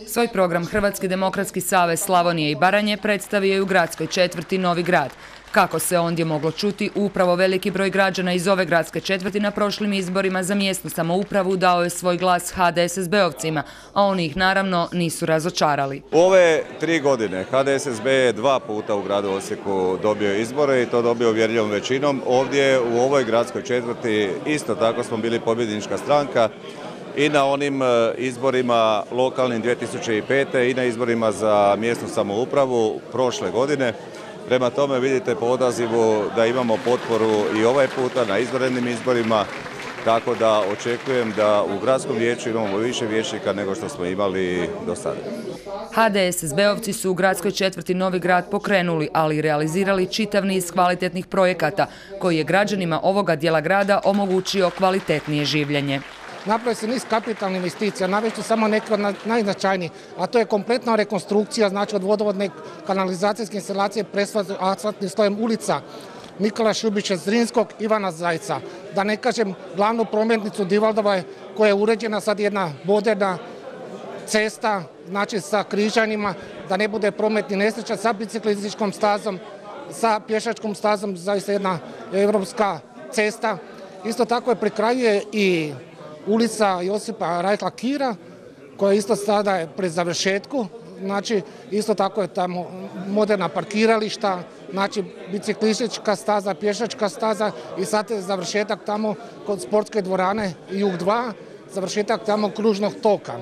Svoj program Hrvatski demokratski savez Slavonije i Baranje predstavio je u gradskoj četvrti Novi Grad. Kako se ondje moglo čuti, upravo veliki broj građana iz ove gradske četvrti na prošlim izborima za mjesnu samoupravu dao je svoj glas HDSSB-ovcima, a oni ih naravno nisu razočarali. U ove 3 godine HDSSB je 2 puta u gradu Osijeku dobio izbore i to dobio uvjerljivom većinom. Ovdje u ovoj gradskoj četvrti isto tako smo bili pobjednička stranka i na onim izborima lokalnim 2005. i na izborima za mjesnu samoupravu prošle godine. Prema tome vidite po odazivu da imamo potporu i ovaj puta na izvanrednim izborima, tako da očekujem da u gradskom vijeću imamo više vijećnika nego što smo imali do sada. HDSSB-ovci su u gradskoj četvrti Novi Grad pokrenuli, ali i realizirali čitav niz kvalitetnih projekata koji je građanima ovoga dijela grada omogućio kvalitetnije življenje. Napravio se niz kapitalnih investicija, navešću samo neke od najznačajnijih, a to je kompletna rekonstrukcija, znači od vodovodne kanalizacijske instalacije asfaltnim slojem ulica Nikola Šubića Zrinskog, Ivana Zajca. Da ne kažem glavnu prometnicu Divaldova koja je uređena sad jedna moderna cesta, znači sa križanjima, da ne bude prometni nesreća, sa biciklističkom stazom, sa pješačkom stazom, zaista jedna europska cesta. Isto tako je pri kraju je i ulica Josipa Rajhla Kira, koja isto sada je pri završetku, znači isto tako je tamo moderna parkirališta, znači biciklistička staza, pješačka staza i sad je završetak tamo kod sportske dvorane Jug 2, završetak tamo kružnog toka.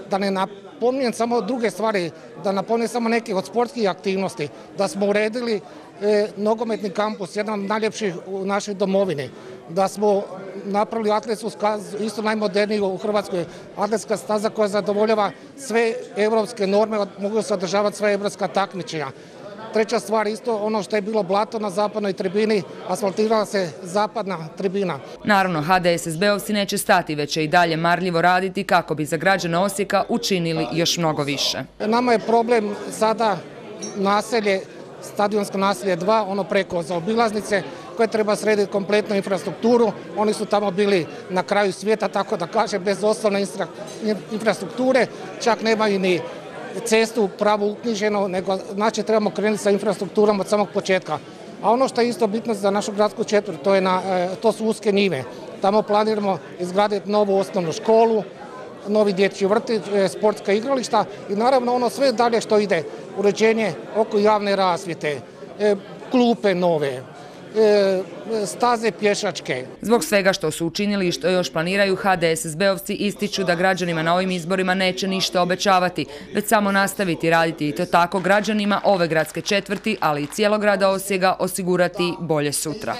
Da ne napominjem samo druge stvari, da napominjem samo neke od sportskih aktivnosti, da smo uredili nogometni kampus, jedan od najljepših u našoj domovini, da smo napravili atletsku stazu, isto najmoderniju u Hrvatskoj, atletska staza koja zadovoljava sve evropske norme, mogu se održavati sve evropska takmičenja. Treća stvar, isto ono što je bilo blato na zapadnoj tribini, asfaltirala se zapadna tribina. Naravno, HDSSB-ovci neće stati, već će i dalje marljivo raditi kako bi za građane Osijeka učinili još mnogo više. Nama je problem sada naselje, stadionsko naselje 2, ono preko zaobilaznice, koje treba srediti kompletnu infrastrukturu. Oni su tamo bili na kraju svijeta, tako da kažem, bez osnovne infrastrukture, čak nemaju ni cestu pravo uknjiženo, nego znači trebamo krenuti sa infrastrukturom od samog početka. A ono što je isto bitno za našu gradsku četvrt, to su uske njive. Tamo planiramo izgraditi novu osnovnu školu, novi dječji vrtić, sportska igrališta i naravno ono sve dalje što ide, uređenje oko javne rasvjete, klupe nove, staze pješačke. Zbog svega što su učinili i što još planiraju, HDSSB-ovci ističu da građanima na ovim izborima neće ništa obećavati, već samo nastaviti raditi i to tako građanima ove gradske četvrti, ali i cijelog grada Osijeka osigurati bolje sutra.